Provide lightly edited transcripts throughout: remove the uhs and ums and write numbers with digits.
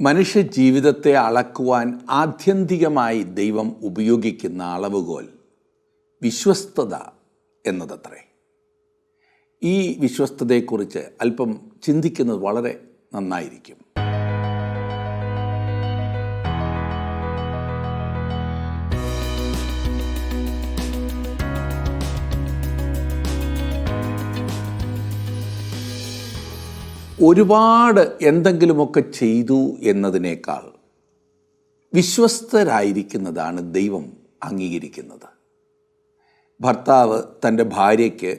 മനുഷ്യ ജീവിതത്തെ അളക്കുവാൻ ആത്യന്തികമായി ദൈവം ഉപയോഗിക്കുന്ന അളവുകോൽ വിശ്വസ്തത എന്നതത്രേ. ഈ വിശ്വസ്തതയെക്കുറിച്ച് അല്പം ചിന്തിക്കുന്നത് വളരെ നന്നായിരിക്കും. ഒരുപാട് എന്തെങ്കിലുമൊക്കെ ചെയ്തു എന്നതിനേക്കാൾ വിശ്വസ്തരായിരിക്കുന്നതാണ് ദൈവം അംഗീകരിക്കുന്നത്. ഭർത്താവ് തൻ്റെ ഭാര്യയ്ക്ക്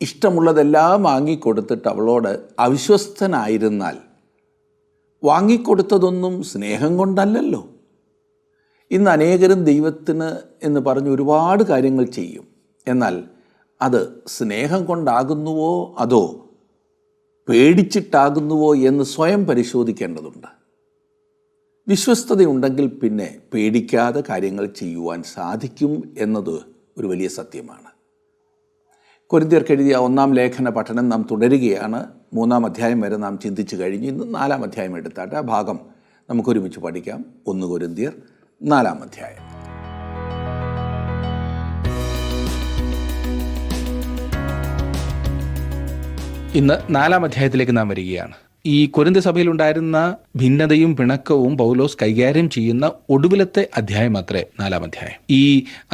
ഇഷ്ടമുള്ളതെല്ലാം വാങ്ങിക്കൊടുത്തിട്ട് അവളോട് അവിശ്വസ്തനായിരുന്നാൽ വാങ്ങിക്കൊടുത്തതൊന്നും സ്നേഹം കൊണ്ടല്ലല്ലോ. ഇന്ന് അനേകരും ദൈവത്തിന് എന്ന് പറഞ്ഞ് ഒരുപാട് കാര്യങ്ങൾ ചെയ്യും. എന്നാൽ അത് സ്നേഹം കൊണ്ടാകുന്നുവോ അതോ പേടിച്ചിട്ടാകുന്നുവോ എന്ന് സ്വയം പരിശോധിക്കേണ്ടതുണ്ട്. വിശ്വസ്തതയുണ്ടെങ്കിൽ പിന്നെ പേടിക്കാതെ കാര്യങ്ങൾ ചെയ്യുവാൻ സാധിക്കും എന്നത് ഒരു വലിയ സത്യമാണ്. കൊരിന്ത്യർക്ക് എഴുതിയ 1-ാം ലേഖന പഠനം നാം തുടരുകയാണ്. 3-ാം അധ്യായം വരെ നാം ചിന്തിച്ചു കഴിഞ്ഞ് ഇന്ന് 4-ാം അധ്യായം എടുത്താട്ട് ആ ഭാഗം നമുക്കൊരുമിച്ച് പഠിക്കാം. 1 കൊരിന്ത്യർ 4-ാം അധ്യായം. ഇന്ന് 4-ാം അധ്യായത്തിലേക്ക് നാം വരികയാണ്. ഈ കൊരിന്ത്യ സഭയിലുണ്ടായിരുന്ന ഭിന്നതയും പിണക്കവും പൗലോസ് കൈകാര്യം ചെയ്യുന്ന ഒടുവിലത്തെ അധ്യായം അത്രേ 4-ാം അധ്യായം. ഈ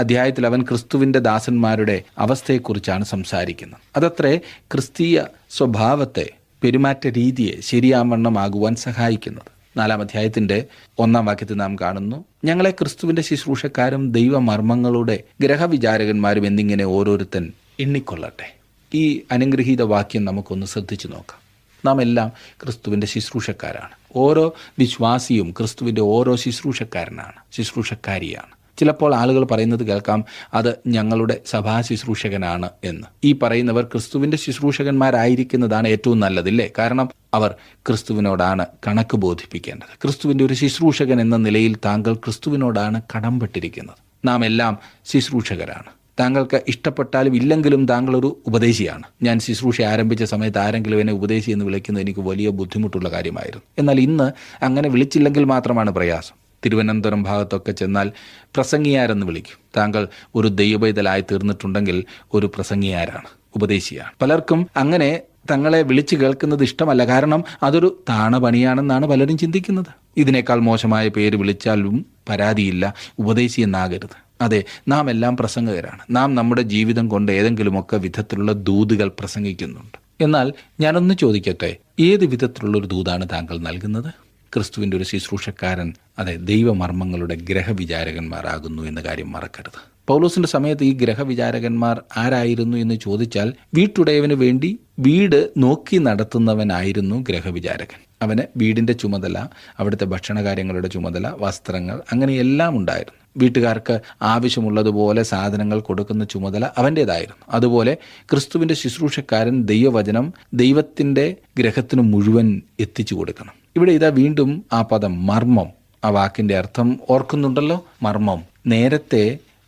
അധ്യായത്തിൽ അവൻ ക്രിസ്തുവിന്റെ ദാസന്മാരുടെ അവസ്ഥയെക്കുറിച്ചാണ് സംസാരിക്കുന്നത്. അതത്രേ ക്രിസ്തീയ സ്വഭാവത്തെ, പെരുമാറ്റ രീതിയെ ശരിയാവണ്ണമാകുവാൻ സഹായിക്കുന്നത്. 4-ാം അധ്യായത്തിന്റെ 1-ാം വാക്യത്തിൽ നാം കാണുന്നു, ഞങ്ങളെ ക്രിസ്തുവിന്റെ ശുശ്രൂഷക്കാരും ദൈവമർമ്മങ്ങളുടെ ഗ്രഹവിചാരകന്മാരും എന്നിങ്ങനെ ഓരോരുത്തൻ എണ്ണിക്കൊള്ളട്ടെ. ഈ അനുഗ്രഹീത വാക്യം നമുക്കൊന്ന് ശ്രദ്ധിച്ചു നോക്കാം. നാം എല്ലാം ക്രിസ്തുവിൻ്റെ ശുശ്രൂഷക്കാരാണ്. ഓരോ വിശ്വാസിയും ക്രിസ്തുവിൻ്റെ ഓരോ ശുശ്രൂഷക്കാരനാണ്, ശുശ്രൂഷക്കാരിയാണ്. ചിലപ്പോൾ ആളുകൾ പറയുന്നത് കേൾക്കാം, അത് ഞങ്ങളുടെ സഭാ ശുശ്രൂഷകനാണ് എന്ന്. ഈ പറയുന്നവർ ക്രിസ്തുവിൻ്റെ ശുശ്രൂഷകന്മാരായിരിക്കുന്നതാണ് ഏറ്റവും നല്ലതില്ലേ? കാരണം അവർ ക്രിസ്തുവിനോടാണ് കണക്ക് ബോധിപ്പിക്കേണ്ടത്. ക്രിസ്തുവിൻ്റെ ഒരു ശുശ്രൂഷകൻ എന്ന നിലയിൽ താങ്കൾ ക്രിസ്തുവിനോടാണ് കടംപെട്ടിരിക്കുന്നത്. നാം എല്ലാം ശുശ്രൂഷകരാണ്. താങ്കൾക്ക് ഇഷ്ടപ്പെട്ടാലും ഇല്ലെങ്കിലും താങ്കളൊരു ഉപദേശിയാണ്. ഞാൻ ശുശ്രൂഷ ആരംഭിച്ച സമയത്ത് ആരെങ്കിലും എന്നെ ഉപദേശി എന്ന് വിളിക്കുന്നത് എനിക്ക് വലിയ ബുദ്ധിമുട്ടുള്ള കാര്യമായിരുന്നു. എന്നാൽ ഇന്ന് അങ്ങനെ വിളിച്ചില്ലെങ്കിൽ മാത്രമാണ് പ്രയാസം. തിരുവനന്തപുരം ഭാഗത്തൊക്കെ ചെന്നാൽ പ്രസംഗിയാരെന്ന് വിളിക്കും. താങ്കൾ ഒരു ദൈവപൈതലായി തീർന്നിട്ടുണ്ടെങ്കിൽ ഒരു പ്രസംഗിയാരാണ്, ഉപദേശിയാണ്. പലർക്കും അങ്ങനെ തങ്ങളെ വിളിച്ചു കേൾക്കുന്നത് ഇഷ്ടമല്ല. കാരണം അതൊരു താണപണിയാണെന്നാണ് പലരും ചിന്തിക്കുന്നത്. ഇതിനേക്കാൾ മോശമായ പേര് വിളിച്ചാലും പരാതിയില്ല, ഉപദേശി എന്നാകരുത്. അതെ, നാം എല്ലാം പ്രസംഗകരാണ്. നാം നമ്മുടെ ജീവിതം കൊണ്ട് ഏതെങ്കിലുമൊക്കെ വിധത്തിലുള്ള ദൂതുകൾ പ്രസംഗിക്കുന്നുണ്ട്. എന്നാൽ ഞാനൊന്ന് ചോദിക്കട്ടെ, ഏത് വിധത്തിലുള്ളൊരു ദൂതാണ് താങ്കൾ നൽകുന്നത്? ക്രിസ്തുവിൻ്റെ ഒരു ശുശ്രൂഷക്കാരൻ, അതെ, ദൈവമർമ്മങ്ങളുടെ ഗ്രഹവിചാരകന്മാരാകുന്നു എന്ന കാര്യം മറക്കരുത്. പൗലോസിന്റെ സമയത്ത് ഈ ഗ്രഹവിചാരകന്മാർ ആരായിരുന്നു എന്ന് ചോദിച്ചാൽ, വീട്ടുടയവന് വേണ്ടി വീട് നോക്കി നടത്തുന്നവനായിരുന്നു ഗ്രഹവിചാരകൻ. അവന് വീടിൻ്റെ ചുമതല, അവിടുത്തെ ഭക്ഷണകാര്യങ്ങളുടെ ചുമതല, വസ്ത്രങ്ങൾ, അങ്ങനെയെല്ലാം ഉണ്ടായിരുന്നു. വീട്ടുകാർക്ക് ആവശ്യമുള്ളതുപോലെ സാധനങ്ങൾ കൊടുക്കുന്ന ചുമതല അവൻ്റേതായിരുന്നു. അതുപോലെ ക്രിസ്തുവിൻ്റെ ശുശ്രൂഷക്കാരൻ ദൈവവചനം ദൈവത്തിൻ്റെ ഗ്രഹത്തിന് മുഴുവൻ എത്തിച്ചു കൊടുക്കണം. ഇവിടെ ഇതാ വീണ്ടും ആ പദം മർമ്മം, ആ വാക്കിൻ്റെ അർത്ഥം ഓർക്കുന്നുണ്ടല്ലോ. മർമ്മം നേരത്തെ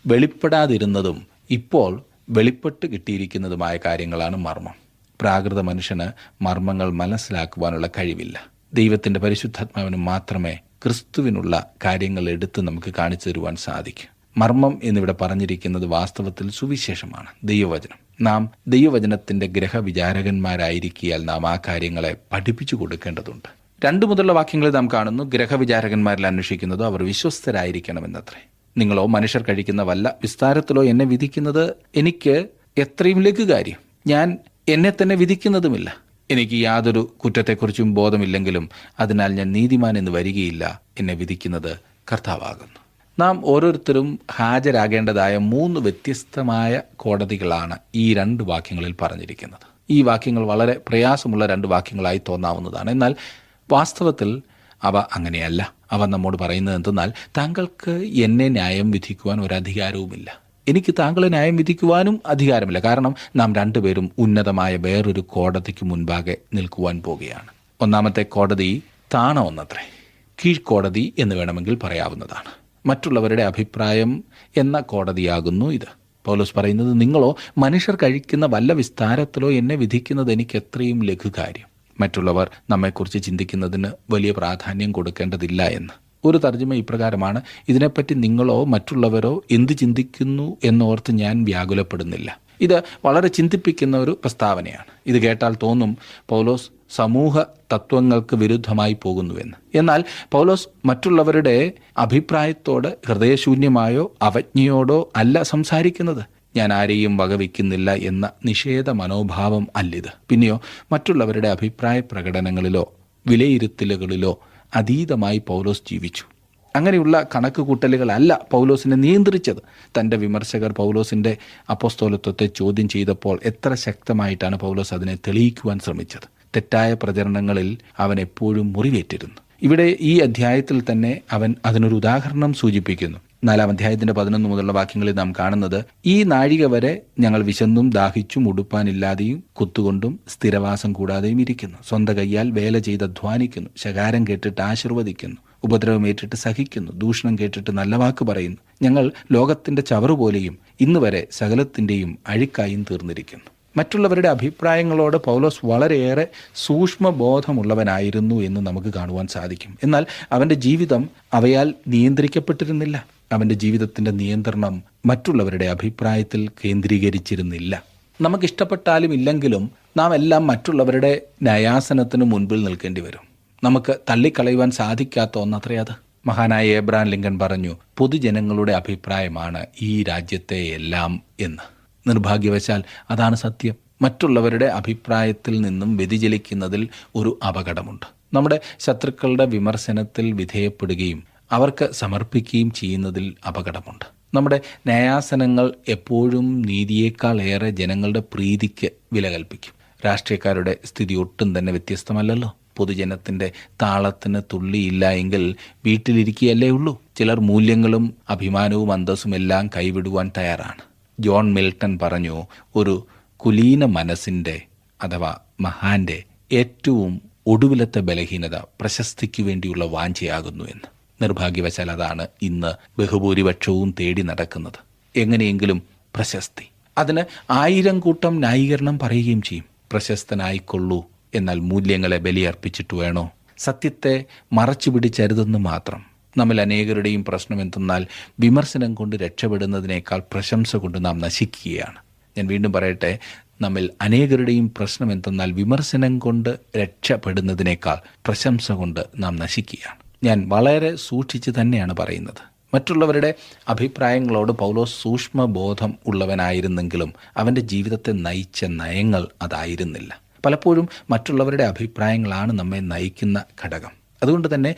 വെളിപ്പെടാതിരുന്നതും ഇപ്പോൾ വെളിപ്പെട്ട് കിട്ടിയിരിക്കുന്നതുമായ കാര്യങ്ങളാണ് മർമ്മം. പ്രാകൃത മനുഷ്യന് മർമ്മങ്ങൾ മനസ്സിലാക്കുവാനുള്ള കഴിവില്ല. ദൈവത്തിൻ്റെ പരിശുദ്ധാത്മാവിന് മാത്രമേ ക്രിസ്തുവിനുള്ള കാര്യങ്ങൾ എടുത്ത് നമുക്ക് കാണിച്ചു തരുവാൻ സാധിക്കും. മർമ്മം എന്നിവിടെ പറഞ്ഞിരിക്കുന്നത് വാസ്തവത്തിൽ സുവിശേഷമാണ്, ദൈവവചനം. നാം ദൈവവചനത്തിൻ്റെ ഗ്രഹവിചാരകന്മാരായിരിക്കിയാൽ നാം ആ കാര്യങ്ങളെ പഠിപ്പിച്ചു കൊടുക്കേണ്ടതുണ്ട്. 2 മുതലുള്ള വാക്യങ്ങളിൽ നാം കാണുന്നു, ഗ്രഹവിചാരകന്മാരിൽ അന്വേഷിക്കുന്നത് അവർ വിശ്വസ്തരായിരിക്കണമെന്നത്രേ. നിങ്ങളോ മനുഷ്യർ കഴിക്കുന്ന വല്ല വിസ്താരത്തിലോ എന്നെ വിധിക്കുന്നത് എനിക്ക് എത്രയും ലഘുകാര്യം. ഞാൻ എന്നെ തന്നെ വിധിക്കുന്നതുമില്ല. എനിക്ക് യാതൊരു കുറ്റത്തെക്കുറിച്ചും ബോധമില്ലെങ്കിലും അതിനാൽ ഞാൻ നീതിമാൻ എന്ന് വരികയില്ല. എന്നെ വിധിക്കുന്നത് കർത്താവാകുന്നു. നാം ഓരോരുത്തരും ഹാജരാകേണ്ടതായ 3 വ്യത്യസ്തമായ കോടതികളാണ് ഈ 2 വാക്യങ്ങളിൽ പറഞ്ഞിരിക്കുന്നത്. ഈ വാക്യങ്ങൾ വളരെ പ്രയാസമുള്ള 2 വാക്യങ്ങളായി തോന്നാവുന്നതാണ്. എന്നാൽ വാസ്തവത്തിൽ അവ അങ്ങനെയല്ല. അവ നമ്മോട് പറയുന്നത് എന്തെന്നാൽ, താങ്കൾക്ക് എന്നെ ന്യായം വിധിക്കുവാൻ ഒരധികാരവുമില്ല. എനിക്ക് താങ്കളെ ന്യായം വിധിക്കുവാനും അധികാരമില്ല. കാരണം നാം 2 പേരും ഉന്നതമായ വേറൊരു കോടതിക്ക് മുൻപാകെ നിൽക്കുവാൻ പോകുകയാണ്. 1-ാമത്തെ കോടതി താണ ഒന്നത്രേ, കീഴ്ക്കോടതി എന്ന് വേണമെങ്കിൽ പറയാവുന്നതാണ്. മറ്റുള്ളവരുടെ അഭിപ്രായം എന്ന കോടതിയാകുന്നു ഇത്. പൗലോസ് പറയുന്നത്, നിങ്ങളോ മനുഷ്യർ കഴിക്കുന്ന വല്ല വിസ്താരത്തിലോ എന്നെ വിധിക്കുന്നത് എനിക്ക് എത്രയും ലഘുകാര്യം. മറ്റുള്ളവർ നമ്മെക്കുറിച്ച് ചിന്തിക്കുന്നതിന് വലിയ പ്രാധാന്യം കൊടുക്കേണ്ടതില്ല എന്ന്. ഒരു തർജ്ജമ ഇപ്രകാരമാണ്: ഇതിനെപ്പറ്റി നിങ്ങളോ മറ്റുള്ളവരോ എന്ത് ചിന്തിക്കുന്നു എന്നോർത്ത് ഞാൻ വ്യാകുലപ്പെടുന്നില്ല. ഇത് വളരെ ചിന്തിപ്പിക്കുന്ന ഒരു പ്രസ്താവനയാണ്. ഇത് കേട്ടാൽ തോന്നും പൗലോസ് സമൂഹ തത്വങ്ങൾക്ക് വിരുദ്ധമായി പോകുന്നുവെന്ന്. എന്നാൽ പൗലോസ് മറ്റുള്ളവരുടെ അഭിപ്രായത്തോട് ഹൃദയശൂന്യമായോ അവജ്ഞയോടോ അല്ല സംസാരിക്കുന്നത്. ഞാൻ ആരെയും വകവയ്ക്കുന്നില്ല എന്ന നിഷേധ മനോഭാവം അല്ലിത്. പിന്നെയോ മറ്റുള്ളവരുടെ അഭിപ്രായ പ്രകടനങ്ങളിലോ വിലയിരുത്തലുകളിലോ അതീതമായി പൗലോസ് ജീവിച്ചു. അങ്ങനെയുള്ള കണക്കുകൂട്ടലുകളല്ല പൗലോസിനെ നിയന്ത്രിച്ചത്. തൻ്റെ വിമർശകർ പൗലോസിൻ്റെ അപ്പോസ്തോലത്വത്തെ ചോദ്യം ചെയ്തപ്പോൾ എത്ര ശക്തമായിട്ടാണ് പൗലോസ് അതിനെ തെളിയിക്കുവാൻ ശ്രമിച്ചത്. തെറ്റായ പ്രചരണങ്ങളിൽ അവൻ എപ്പോഴും മുറിവേറ്റിരുന്നു. ഇവിടെ ഈ അധ്യായത്തിൽ തന്നെ അവൻ അതിനൊരു ഉദാഹരണം സൂചിപ്പിക്കുന്നു. 4-ാം അധ്യായത്തിന്റെ 11 മുതലുള്ള വാക്യങ്ങളിൽ നാം കാണുന്നത്: ഈ നാഴിക വരെ ഞങ്ങൾ വിശന്നും ദാഹിച്ചും ഉടുപ്പാനില്ലാതെയും കുത്തുകൊണ്ടും സ്ഥിരവാസം കൂടാതെയും ഇരിക്കുന്നു. സ്വന്തം കയ്യാൽ വേല ചെയ്ത് അധ്വാനിക്കുന്നു. ശകാരം കേട്ടിട്ട് ആശീർവദിക്കുന്നു. ഉപദ്രവമേറ്റിട്ട് സഹിക്കുന്നു. ദൂഷണം കേട്ടിട്ട് നല്ല വാക്ക് പറയുന്നു. ഞങ്ങൾ ലോകത്തിന്റെ ചവറുപോലെയും ഇന്ന് വരെ സകലത്തിൻ്റെയും അഴുക്കായും തീർന്നിരിക്കുന്നു. മറ്റുള്ളവരുടെ അഭിപ്രായങ്ങളോട് പൗലോസ് വളരെയേറെ സൂക്ഷ്മബോധമുള്ളവനായിരുന്നു എന്ന് നമുക്ക് കാണുവാൻ സാധിക്കും. എന്നാൽ അവൻ്റെ ജീവിതം അവയാൽ നിയന്ത്രിക്കപ്പെട്ടിരുന്നില്ല. അവൻ്റെ ജീവിതത്തിൻ്റെ നിയന്ത്രണം മറ്റുള്ളവരുടെ അഭിപ്രായത്തിൽ കേന്ദ്രീകരിച്ചിരുന്നില്ല. നമുക്കിഷ്ടപ്പെട്ടാലും ഇല്ലെങ്കിലും നാം എല്ലാം മറ്റുള്ളവരുടെ ന്യായാസനത്തിന് മുൻപിൽ നിൽക്കേണ്ടി വരും. നമുക്ക് തള്ളിക്കളയുവാൻ സാധിക്കാത്ത ഒന്നത്രേ അത്. മഹാനായ ഏബ്രഹാം ലിങ്കൺ പറഞ്ഞു, പൊതുജനങ്ങളുടെ അഭിപ്രായമാണ് ഈ രാജ്യത്തെ എല്ലാം എന്ന്. നിർഭാഗ്യവശാൽ അതാണ് സത്യം. മറ്റുള്ളവരുടെ അഭിപ്രായത്തിൽ നിന്നും വ്യതിചലിക്കുന്നതിൽ ഒരു അപകടമുണ്ട്. നമ്മുടെ ശത്രുക്കളുടെ വിമർശനത്തിൽ വിധേയപ്പെടുകയും അവർക്ക് സമർപ്പിക്കുകയും ചെയ്യുന്നതിൽ അപകടമുണ്ട്. നമ്മുടെ ന്യായാസനങ്ങൾ എപ്പോഴും നീതിയേക്കാൾ ഏറെ ജനങ്ങളുടെ പ്രീതിക്ക് വില കൽപ്പിക്കും. രാഷ്ട്രീയക്കാരുടെ സ്ഥിതി ഒട്ടും തന്നെ വ്യത്യസ്തമല്ലല്ലോ. പൊതുജനത്തിൻ്റെ താളത്തിന് തുള്ളിയില്ല എങ്കിൽ വീട്ടിലിരിക്കുകയല്ലേ ഉള്ളൂ. ചിലർ മൂല്യങ്ങളും അഭിമാനവും അന്തസ്സും എല്ലാം കൈവിടുവാൻ തയ്യാറാണ്. ജോൺ മിൽട്ടൺ പറഞ്ഞു, ഒരു കുലീന മനസ്സിൻ്റെ അഥവാ മഹാന്റെ ഏറ്റവും ഒടുവിലത്തെ ബലഹീനത പ്രശസ്തിക്ക് വേണ്ടിയുള്ള വാഞ്ചയാകുന്നു എന്ന്. നിർഭാഗ്യവശാൽ അതാണ് ഇന്ന് ബഹുഭൂരിപക്ഷവും തേടി നടക്കുന്നത്. എങ്ങനെയെങ്കിലും പ്രശസ്തി. അതിന് 1000 കൂട്ടം ന്യായീകരണം പറയുകയും ചെയ്യും. പ്രശസ്തനായിക്കൊള്ളൂ, എന്നാൽ മൂല്യങ്ങളെ ബലിയർപ്പിച്ചിട്ട് വേണോ? സത്യത്തെ മറച്ചു പിടിച്ചരുതെന്ന് മാത്രം. നമ്മിൽ അനേകരുടെയും പ്രശ്നം എന്തെന്നാൽ വിമർശനം കൊണ്ട് രക്ഷപ്പെടുന്നതിനേക്കാൾ പ്രശംസ കൊണ്ട് നാം നശിക്കുകയാണ്. ഞാൻ വീണ്ടും പറയട്ടെ, നമ്മിൽ അനേകരുടെയും പ്രശ്നം എന്തെന്നാൽ വിമർശനം കൊണ്ട് രക്ഷപ്പെടുന്നതിനേക്കാൾ പ്രശംസ കൊണ്ട് നാം നശിക്കുകയാണ്. ഞാൻ വളരെ സൂക്ഷിച്ച് തന്നെയാണ് പറയുന്നത്. മറ്റുള്ളവരുടെ അഭിപ്രായങ്ങളോട് പൗലോസ് സൂക്ഷ്മബോധം ഉള്ളവനായിരുന്നെങ്കിലും അവൻ്റെ ജീവിതത്തെ നയിച്ച നയങ്ങൾ അതായിരുന്നില്ല. പലപ്പോഴും മറ്റുള്ളവരുടെ അഭിപ്രായങ്ങളാണ് നമ്മെ നയിക്കുന്ന ഘടകം. അതുകൊണ്ട് തന്നെ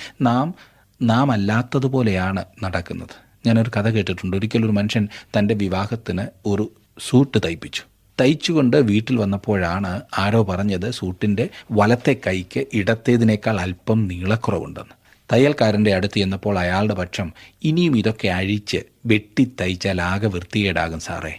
നാം അല്ലാത്തതുപോലെയാണ് നടക്കുന്നത്. ഞാനൊരു കഥ കേട്ടിട്ടുണ്ട്. ഒരിക്കലൊരു മനുഷ്യൻ തൻ്റെ വിവാഹത്തിന് ഒരു സൂട്ട് തയ്ച്ചുകൊണ്ട് വീട്ടിൽ വന്നപ്പോഴാണ് ആരോ പറഞ്ഞത് സൂട്ടിൻ്റെ വലത്തെ കൈക്ക് ഇടത്തേതിനേക്കാൾ അല്പം നീളക്കുറവുണ്ടെന്ന്. തയ്യൽക്കാരൻ്റെ അടുത്ത് ചെന്നപ്പോൾ അയാളുടെ പക്ഷം, ഇനിയും ഇതൊക്കെ അഴിച്ച് വെട്ടി തയ്ച്ചാൽ ആകെ വൃത്തികേടാകും സാറേ,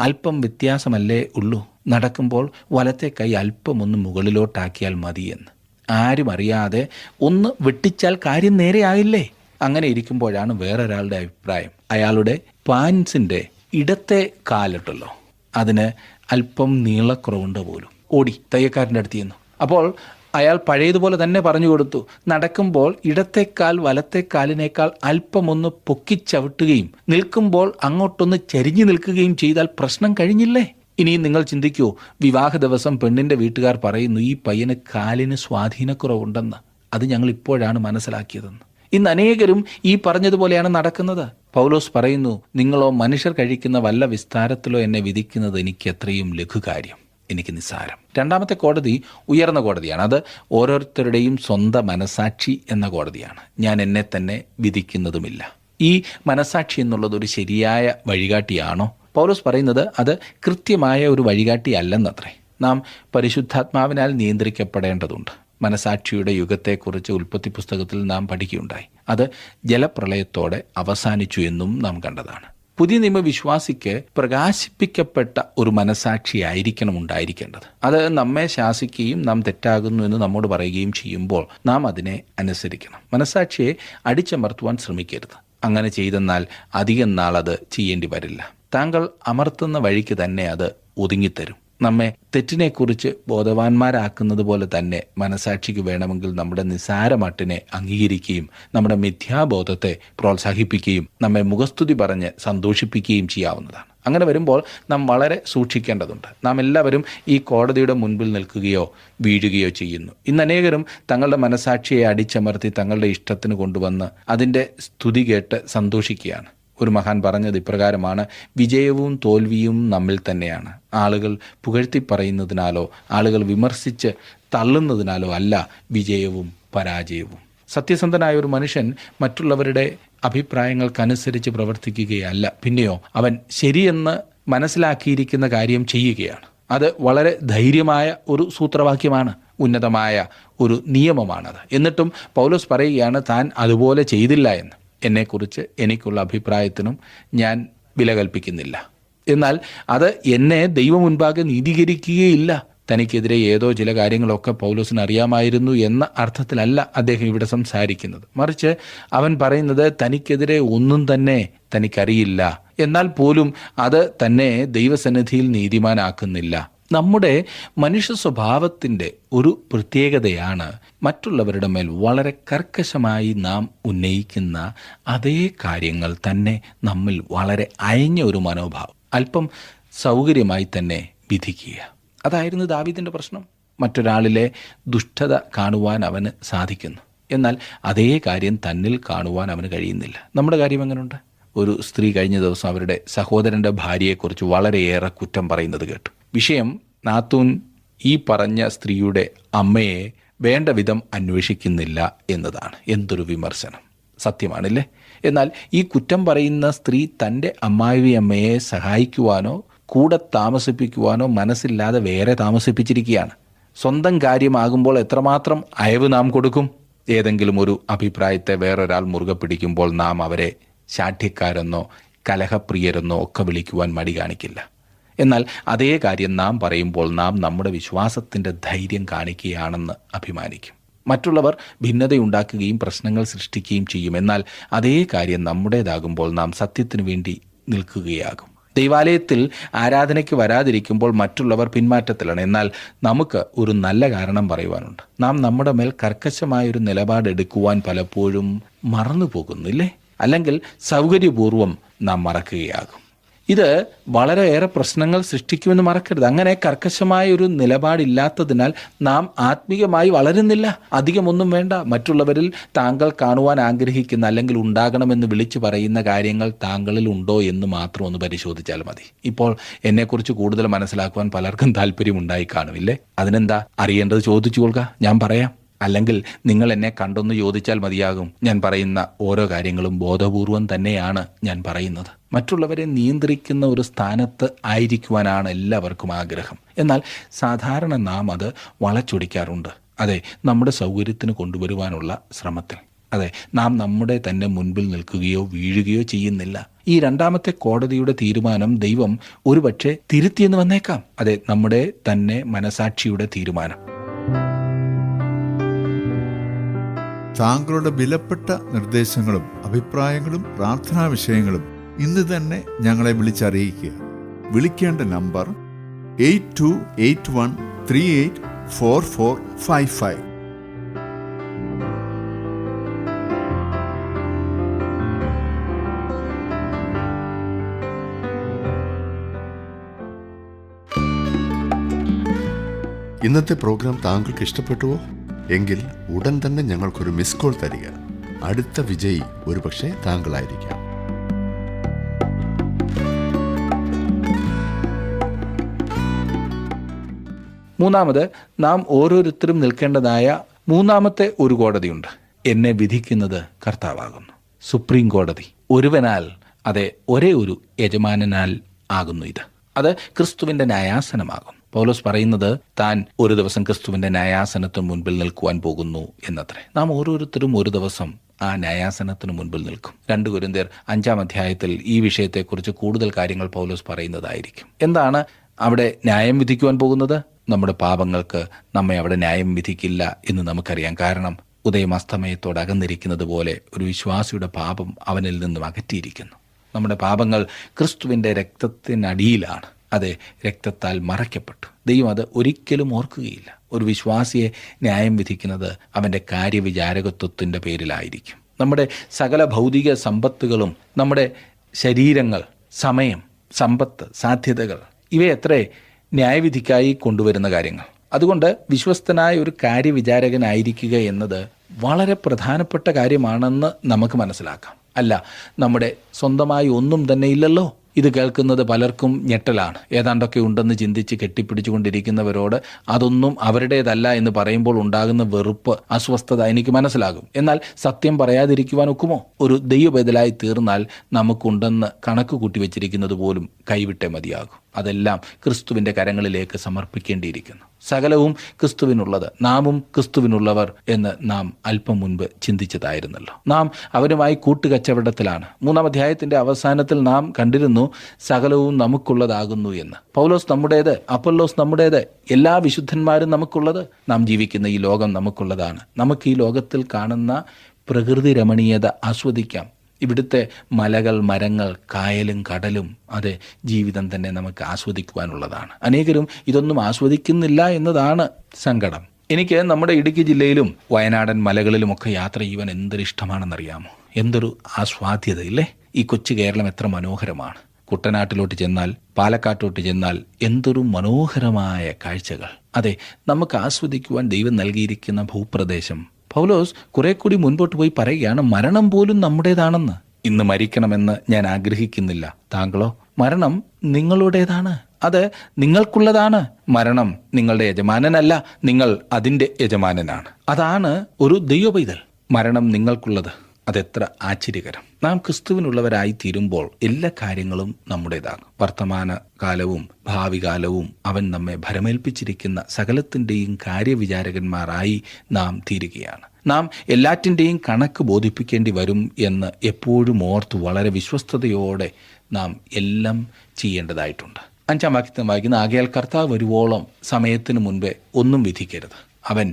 അല്പം വ്യത്യാസമല്ലേ ഉള്ളൂ, നടക്കുമ്പോൾ വലത്തെ കൈ അല്പം ഒന്ന് മുകളിലോട്ടാക്കിയാൽ മതിയെന്ന്. ആരും അറിയാതെ ഒന്ന് വെട്ടിച്ചാൽ കാര്യം നേരെയാകില്ലേ? അങ്ങനെ ഇരിക്കുമ്പോഴാണ് വേറൊരാളുടെ അഭിപ്രായം, അയാളുടെ പാൻസിൻ്റെ ഇടത്തെ കാലിട്ടല്ലോ, അതിന് അല്പം നീളക്കുറവുണ്ട് പോലും. ഓടി തയ്യൽക്കാരൻ്റെ അടുത്ത് ചെന്നു. അപ്പോൾ അയാൾ പഴയതുപോലെ തന്നെ പറഞ്ഞു കൊടുത്തു, നടക്കുമ്പോൾ ഇടത്തേക്കാൽ വലത്തേക്കാലിനേക്കാൾ അല്പമൊന്ന് പൊക്കിച്ചവിട്ടുകയും നിൽക്കുമ്പോൾ അങ്ങോട്ടൊന്ന് ചരിഞ്ഞു നിൽക്കുകയും ചെയ്താൽ പ്രശ്നം കഴിഞ്ഞില്ലേ? ഇനിയും നിങ്ങൾ ചിന്തിക്കൂ, വിവാഹ ദിവസം പെണ്ണിൻ്റെ വീട്ടുകാർ പറയുന്നു ഈ പയ്യന് കാലിന് സ്വാധീനക്കുറവുണ്ടെന്ന്. അത് ഞങ്ങൾ ഇപ്പോഴാണ് മനസ്സിലാക്കിയതെന്ന്. ഇന്ന് അനേകരും ഈ പറഞ്ഞതുപോലെയാണ് നടക്കുന്നത്. പൗലോസ് പറയുന്നു, നിങ്ങളോ മനുഷ്യർ കഴിക്കുന്ന വല്ല വിസ്താരത്തിലോ എന്നെ വിധിക്കുന്നത് എനിക്ക് എത്രയും ലഘുകാര്യം, എനിക്ക് നിസ്സാരം. രണ്ടാമത്തെ കോടതി ഉയർന്ന കോടതിയാണ്. അത് ഓരോരുത്തരുടെയും സ്വന്തം മനസാക്ഷി എന്ന കോടതിയാണ്. ഞാൻ എന്നെ തന്നെ വിധിക്കുന്നതുമില്ല. ഈ മനസാക്ഷി എന്നുള്ളത് ഒരു ശരിയായ വഴികാട്ടിയാണോ? പൗലോസ് പറയുന്നത് അത് കൃത്യമായ ഒരു വഴികാട്ടി അല്ലെന്നത്രേ. നാം പരിശുദ്ധാത്മാവിനാൽ നിയന്ത്രിക്കപ്പെടേണ്ടതുണ്ട്. മനസാക്ഷിയുടെ യുഗത്തെക്കുറിച്ച് ഉൽപ്പത്തി പുസ്തകത്തിൽ നാം പഠിക്കുകയുണ്ടായി. അത് ജലപ്രളയത്തോടെ അവസാനിച്ചു എന്നും നാം കണ്ടതാണ്. പുതിയ നിയമവിശ്വാസിക്ക് പ്രകാശിപ്പിക്കപ്പെട്ട ഒരു മനസാക്ഷിയായിരിക്കണം ഉണ്ടായിരിക്കേണ്ടത്. അത് നമ്മെ ശാസിക്കുകയും നാം തെറ്റാകുന്നു എന്ന് നമ്മോട് പറയുകയും ചെയ്യുമ്പോൾ നാം അതിനെ അനുസരിക്കണം. മനസാക്ഷിയെ അടിച്ചമർത്തുവാൻ ശ്രമിക്കരുത്. അങ്ങനെ ചെയ്തെന്നാൽ അധികം നാൾ അത് ചെയ്യേണ്ടി വരില്ല. താങ്കൾ അമർത്തുന്ന വഴിക്ക് തന്നെ അത് ഒതുങ്ങിത്തരും. നമ്മെ തെറ്റിനെക്കുറിച്ച് ബോധവാന്മാരാക്കുന്നത് പോലെ തന്നെ മനസാക്ഷിക്ക് വേണമെങ്കിൽ നമ്മുടെ നിസാരമട്ടിനെ അംഗീകരിക്കുകയും നമ്മുടെ മിഥ്യാബോധത്തെ പ്രോത്സാഹിപ്പിക്കുകയും നമ്മെ മുഖസ്തുതി പറഞ്ഞ് സന്തോഷിപ്പിക്കുകയും ചെയ്യാവുന്നതാണ്. അങ്ങനെ വരുമ്പോൾ നാം വളരെ സൂക്ഷിക്കേണ്ടതുണ്ട്. നാം എല്ലാവരും ഈ കോടതിയുടെ മുൻപിൽ നിൽക്കുകയോ വീഴുകയോ ചെയ്യുന്നു. ഇന്ന് അനേകരും തങ്ങളുടെ മനസാക്ഷിയെ അടിച്ചമർത്തി തങ്ങളുടെ ഇഷ്ടത്തിന് കൊണ്ടുവന്ന് അതിൻ്റെ സ്തുതി കേട്ട് സന്തോഷിക്കുകയാണ്. ഒരു മഹാൻ പറഞ്ഞത് ഇപ്രകാരമാണ്: വിജയവും തോൽവിയും നമ്മിൽ തന്നെയാണ്. ആളുകൾ പുകഴ്ത്തി പറയുന്നതിനാലോ ആളുകൾ വിമർശിച്ച് തള്ളുന്നതിനാലോ അല്ല വിജയവും പരാജയവും. സത്യസന്ധനായ ഒരു മനുഷ്യൻ മറ്റുള്ളവരുടെ അഭിപ്രായങ്ങൾക്കനുസരിച്ച് പ്രവർത്തിക്കുകയല്ല, പിന്നെയോ അവൻ ശരിയെന്ന് മനസ്സിലാക്കിയിരിക്കുന്ന കാര്യം ചെയ്യുകയാണ്. അത് വളരെ ധൈര്യമായ ഒരു സൂത്രവാക്യമാണ്, ഉന്നതമായ ഒരു നിയമമാണത്. എന്നിട്ടും പൗലോസ് പറയുകയാണ് താൻ അതുപോലെ ചെയ്തില്ല എന്ന്. എന്നെക്കുറിച്ച് എനിക്കുള്ള അഭിപ്രായത്തിനും ഞാൻ വില കൽപ്പിക്കുന്നില്ല. എന്നാൽ അത് എന്നെ ദൈവം മുൻപാകെ നീതീകരിക്കുകയില്ല. തനിക്കെതിരെ ഏതോ ചില കാര്യങ്ങളൊക്കെ പൗലോസിന് അറിയാമായിരുന്നു എന്ന അർത്ഥത്തിലല്ല അദ്ദേഹം ഇവിടെ സംസാരിക്കുന്നത്. മറിച്ച് അവൻ പറയുന്നത് തനിക്കെതിരെ ഒന്നും തന്നെ തനിക്കറിയില്ല, എന്നാൽ പോലും അത് തന്നെ ദൈവസന്നിധിയിൽ നീതിമാനാക്കുന്നില്ല. നമ്മുടെ മനുഷ്യ സ്വഭാവത്തിൻ്റെ ഒരു പ്രത്യേകതയാണ് മറ്റുള്ളവരുടെ മേൽ വളരെ കർക്കശമായി നാം ഉന്നയിക്കുന്ന അതേ കാര്യങ്ങൾ തന്നെ നമ്മിൽ വളരെ അയഞ്ഞ ഒരു മനോഭാവം, അല്പം സൗകര്യമായി തന്നെ വിധിക്കുക. അതായിരുന്നു ദാവീദിൻ്റെ പ്രശ്നം. മറ്റൊരാളിലെ ദുഷ്ടത കാണുവാൻ അവന് സാധിക്കുന്നു, എന്നാൽ അതേ കാര്യം തന്നിൽ കാണുവാൻ അവന് കഴിയുന്നില്ല. നമ്മുടെ കാര്യം എങ്ങനെയുണ്ട്? ഒരു സ്ത്രീ കഴിഞ്ഞ ദിവസം അവരുടെ സഹോദരൻ്റെ ഭാര്യയെക്കുറിച്ച് വളരെയേറെ കുറ്റം പറയുന്നത് കേട്ടു. വിഷയം നാത്തൂൻ ഈ പറഞ്ഞ സ്ത്രീയുടെ അമ്മയെ വേണ്ട വിധം അന്വേഷിക്കുന്നില്ല എന്നതാണ്. എന്തൊരു വിമർശനം! സത്യമാണില്ലേ? എന്നാൽ ഈ കുറ്റം പറയുന്ന സ്ത്രീ തൻ്റെ അമ്മാവി അമ്മയെ സഹായിക്കുവാനോ കൂടെ താമസിപ്പിക്കുവാനോ മനസ്സില്ലാതെ വേറെ താമസിപ്പിച്ചിരിക്കുകയാണ്. സ്വന്തം കാര്യമാകുമ്പോൾ എത്രമാത്രം അയവ് നാം കൊടുക്കും? ഏതെങ്കിലും ഒരു അഭിപ്രായത്തെ വേറൊരാൾ മുറുകെ പിടിക്കുമ്പോൾ നാം അവരെ ശാഠ്യക്കാരെന്നോ കലഹപ്രിയരെന്നോ ഒക്കെ വിളിക്കുവാൻ മടി കാണിക്കില്ല. എന്നാൽ അതേ കാര്യം നാം പറയുമ്പോൾ നാം നമ്മുടെ വിശ്വാസത്തിൻ്റെ ധൈര്യം കാണിക്കുകയാണെന്ന് അഭിമാനിക്കും. മറ്റുള്ളവർ ഭിന്നതയുണ്ടാക്കുകയും പ്രശ്നങ്ങൾ സൃഷ്ടിക്കുകയും ചെയ്യും. എന്നാൽ അതേ കാര്യം നമ്മുടേതാകുമ്പോൾ നാം സത്യത്തിനു വേണ്ടി നിൽക്കുകയാകും. ദൈവാലയത്തിൽ ആരാധനയ്ക്ക് വരാതിരിക്കുമ്പോൾ മറ്റുള്ളവർ പിന്മാറ്റത്തിലാണ്. എന്നാൽ നമുക്ക് ഒരു നല്ല കാരണം പറയുവാനുണ്ട്. നാം നമ്മുടെ മേൽ കർക്കശമായൊരു നിലപാടെടുക്കുവാൻ പലപ്പോഴും മറന്നു പോകുന്നില്ലേ? അല്ലെങ്കിൽ സൗകര്യപൂർവ്വം നാം മറക്കുകയാകും. ഇത് വളരെയേറെ പ്രശ്നങ്ങൾ സൃഷ്ടിക്കുമെന്ന് മറക്കരുത്. അങ്ങനെ കർക്കശമായ ഒരു നിലപാടില്ലാത്തതിനാൽ നാം ആത്മീയമായി വളരുന്നില്ല. അധികമൊന്നും വേണ്ട. മറ്റുള്ളവരിൽ താങ്കൾ കാണുവാൻ ആഗ്രഹിക്കുന്ന അല്ലെങ്കിൽ ഉണ്ടാകണമെന്ന് വിളിച്ചു പറയുന്ന കാര്യങ്ങൾ താങ്കളിൽ ഉണ്ടോ എന്ന് മാത്രം ഒന്ന് പരിശോധിച്ചാൽ മതി. ഇപ്പോൾ എന്നെക്കുറിച്ച് കൂടുതൽ മനസ്സിലാക്കുവാൻ പലർക്കും താല്പര്യമുണ്ടായി കാണുമില്ലേ? അതിനെന്താ? അറിയേണ്ടത് ചോദിച്ചു കൊള്ളുക, ഞാൻ പറയാം. അല്ലെങ്കിൽ നിങ്ങൾ എന്നെ കണ്ടൊന്ന് ചോദിച്ചാൽ മതിയാകും. ഞാൻ പറയുന്ന ഓരോ കാര്യങ്ങളും ബോധപൂർവം തന്നെയാണ് ഞാൻ പറയുന്നത്. മറ്റുള്ളവരെ നിയന്ത്രിക്കുന്ന ഒരു സ്ഥാനത്ത് ആയിരിക്കുവാനാണ് എല്ലാവർക്കും ആഗ്രഹം. എന്നാൽ സാധാരണ നാം അത് വളച്ചൊടിക്കാറുണ്ട്. അതെ, നമ്മുടെ സൗകര്യത്തിന് കൊണ്ടുവരുവാനുള്ള ശ്രമത്തിൽ. അതെ, നാം നമ്മുടെ തന്നെ മുൻപിൽ നിൽക്കുകയോ വീഴുകയോ ചെയ്യുന്നില്ല. ഈ രണ്ടാമത്തെ കോടതിയുടെ തീരുമാനം ദൈവം ഒരുപക്ഷെ തിരുത്തിയെന്ന് വന്നേക്കാം. അതെ, നമ്മുടെ തന്നെ മനസാക്ഷിയുടെ തീരുമാനം. താങ്കളുടെ വിലപ്പെട്ട നിർദ്ദേശങ്ങളും അഭിപ്രായങ്ങളും പ്രാർത്ഥനാ വിഷയങ്ങളും ഇന്ന് തന്നെ ഞങ്ങളെ വിളിച്ചറിയിക്കുക. വിളിക്കേണ്ട നമ്പർ 8281384455. ഇന്നത്തെ പ്രോഗ്രാം താങ്കൾക്ക് ഇഷ്ടപ്പെട്ടുവോ? എങ്കിൽ ഉടൻ തന്നെ ഞങ്ങൾക്കൊരു മിസ് കോൾ തരിക. അടുത്ത വിജയി ഒരുപക്ഷെ താങ്കളായിരിക്കാം. മൂന്നാമത്, നാം ഓരോരുത്തരും നിൽക്കേണ്ടതായ മൂന്നാമത്തെ ഒരു കോടതിയുണ്ട്. എന്നെ വിധിക്കുന്നത് കർത്താവാകുന്നു. സുപ്രീം കോടതി ഒരുവനാൽ, അതെ, ഒരേ ഒരു യജമാനനാൽ ആകുന്നു ഇത്. അത് ക്രിസ്തുവിൻ്റെ ന്യായാസനമാകും. പൗലോസ് പറയുന്നത് താൻ ഒരു ദിവസം ക്രിസ്തുവിൻ്റെ ന്യായാസനത്തിന് മുൻപിൽ നിൽക്കുവാൻ പോകുന്നു എന്നത്രേ. നാം ഓരോരുത്തരും ഒരു ദിവസം ആ ന്യായാസനത്തിന് മുൻപിൽ നിൽക്കും. 2 കൊരിന്ത്യർ 5-ാം അധ്യായത്തിൽ ഈ വിഷയത്തെക്കുറിച്ച് കൂടുതൽ കാര്യങ്ങൾ പൗലോസ് പറയുന്നതായിരിക്കും. എന്താണ് അവിടെ ന്യായം വിധിക്കുവാൻ പോകുന്നത്? നമ്മുടെ പാപങ്ങൾക്ക് നമ്മെ അവിടെ ന്യായം വിധിക്കില്ല എന്ന് നമുക്കറിയാം. കാരണം ഉദയമസ്തമയത്തോട് അകന്നിരിക്കുന്നത് പോലെ ഒരു വിശ്വാസിയുടെ പാപം അവനിൽ നിന്നും അകറ്റിയിരിക്കുന്നു. നമ്മുടെ പാപങ്ങൾ ക്രിസ്തുവിൻ്റെ രക്തത്തിനടിയിലാണ്. അതെ, രക്തത്താൽ മറയ്ക്കപ്പെട്ടു. ദൈവം അത് ഒരിക്കലും ഓർക്കുകയില്ല. ഒരു വിശ്വാസിയെ ന്യായം വിധിക്കുന്നത് അവൻ്റെ കാര്യവിചാരകത്വത്തിൻ്റെ പേരിലായിരിക്കും. നമ്മുടെ സകല ഭൗതിക സമ്പത്തുകളും, നമ്മുടെ ശരീരങ്ങൾ, സമയം, സമ്പത്ത്, സാധ്യതകൾ, ഇവയത്രേ ന്യായവിധിക്കായി കൊണ്ടുവരുന്ന കാര്യങ്ങൾ. അതുകൊണ്ട് വിശ്വസ്തനായ ഒരു കാര്യവിചാരകനായിരിക്കുക എന്നത് വളരെ പ്രധാനപ്പെട്ട കാര്യമാണെന്ന് നമുക്ക് മനസ്സിലാക്കാം. അല്ല, നമ്മുടെ സ്വന്തമായി ഒന്നും തന്നെ ഇല്ലല്ലോ. ഇത് കേൾക്കുന്നത് പലർക്കും ഞെട്ടലാണ്. ഏതാണ്ടൊക്കെ ഉണ്ടെന്ന് ചിന്തിച്ച് കെട്ടിപ്പിടിച്ചുകൊണ്ടിരിക്കുന്നവരോട് അതൊന്നും അവരുടേതല്ല എന്ന് പറയുമ്പോൾ ഉണ്ടാകുന്ന വെറുപ്പ്, അസ്വസ്ഥത എനിക്ക് മനസ്സിലാകും. എന്നാൽ സത്യം പറയാതിരിക്കുവാൻ ഒക്കുമോ? ഒരു ദൈവബദലായി തീർന്നാൽ നമുക്കുണ്ടെന്ന് കണക്ക് കൂട്ടിവെച്ചിരിക്കുന്നത് പോലും കൈവിട്ടേ മതിയാകും. അതെല്ലാം ക്രിസ്തുവിൻ്റെ കരങ്ങളിലേക്ക് സമർപ്പിക്കേണ്ടിയിരിക്കുന്നു. സകലവും ക്രിസ്തുവിനുള്ളത്, നാമും ക്രിസ്തുവിനുള്ളവർ എന്ന് നാം അല്പം മുൻപ് ചിന്തിച്ചതായിരുന്നല്ലോ. നാം അവരുമായി കൂട്ടുകച്ചവടത്തിലാണ്. 3-ാം അധ്യായത്തിൻ്റെ അവസാനത്തിൽ നാം കണ്ടിരുന്നു സകലവും നമുക്കുള്ളതാകുന്നു എന്ന്. പൗലോസ് നമ്മുടേത്, അപ്പൊല്ലോസ് നമ്മുടേത്, എല്ലാ വിശുദ്ധന്മാരും നമുക്കുള്ളത്. നാം ജീവിക്കുന്ന ഈ ലോകം നമുക്കുള്ളതാണ്. നമുക്ക് ഈ ലോകത്തിൽ കാണുന്ന പ്രകൃതി രമണീയത ആസ്വദിക്കാം. ഇവിടുത്തെ മലകൾ, മരങ്ങൾ, കായലും കടലും, അതെ, ജീവിതം തന്നെ നമുക്ക് ആസ്വദിക്കുവാനുള്ളതാണ്. അനേകരും ഇതൊന്നും ആസ്വദിക്കുന്നില്ല എന്നതാണ് സങ്കടം. എനിക്ക് നമ്മുടെ ഇടുക്കി ജില്ലയിലും വയനാടൻ മലകളിലുമൊക്കെ യാത്ര ചെയ്യുവാൻ എന്തൊരു ഇഷ്ടമാണെന്നറിയാമോ? എന്തൊരു ആസ്വാദ്യത ഇല്ലേ? ഈ കൊച്ചു കേരളം എത്ര മനോഹരമാണ്. കുട്ടനാട്ടിലോട്ട് ചെന്നാൽ, പാലക്കാട്ടോട്ട് ചെന്നാൽ എന്തൊരു മനോഹരമായ കാഴ്ചകൾ. അതെ, നമുക്ക് ആസ്വദിക്കുവാൻ ദൈവം നൽകിയിരിക്കുന്ന ഭൂപ്രദേശം. പൗലോസ് കുറെ കൂടി മുൻപോട്ട് പോയി പറയുകയാണ്, മരണം പോലും നമ്മുടേതാണെന്ന്. ഇന്ന് മരിക്കണമെന്ന് ഞാൻ ആഗ്രഹിക്കുന്നില്ല. താങ്കളോ? മരണം നിങ്ങളുടേതാണ്, അത് നിങ്ങൾക്കുള്ളതാണ്. മരണം നിങ്ങളുടെ യജമാനനല്ല, നിങ്ങൾ അതിൻ്റെ യജമാനനാണ്. അതാണ് ഒരു ദൈവപൈതൽ. മരണം നിങ്ങൾക്കുള്ളത്. അതെത്ര ആശ്ചര്യകരം. നാം ക്രിസ്തുവിനുള്ളവരായി തീരുമ്പോൾ എല്ലാ കാര്യങ്ങളും നമ്മുടേതാണ്. വർത്തമാന കാലവും ഭാവി കാലവും അവൻ നമ്മെ ഭരമേൽപ്പിച്ചിരിക്കുന്ന സകലത്തിൻ്റെയും കാര്യവിചാരകന്മാരായി നാം തീരുകയാണ്. നാം എല്ലാറ്റിൻ്റെയും കണക്ക് ബോധിപ്പിക്കേണ്ടി വരും എന്ന് എപ്പോഴും ഓർത്ത് വളരെ വിശ്വസ്തയോടെ നാം എല്ലാം ചെയ്യേണ്ടതായിട്ടുണ്ട്. 5-ാം വാക്യത്തിൽ വായിക്കുന്ന, ആകയാൽ കർത്താവ് വരുവോളം സമയത്തിന് മുൻപേ ഒന്നും വിധിക്കരുത്. അവൻ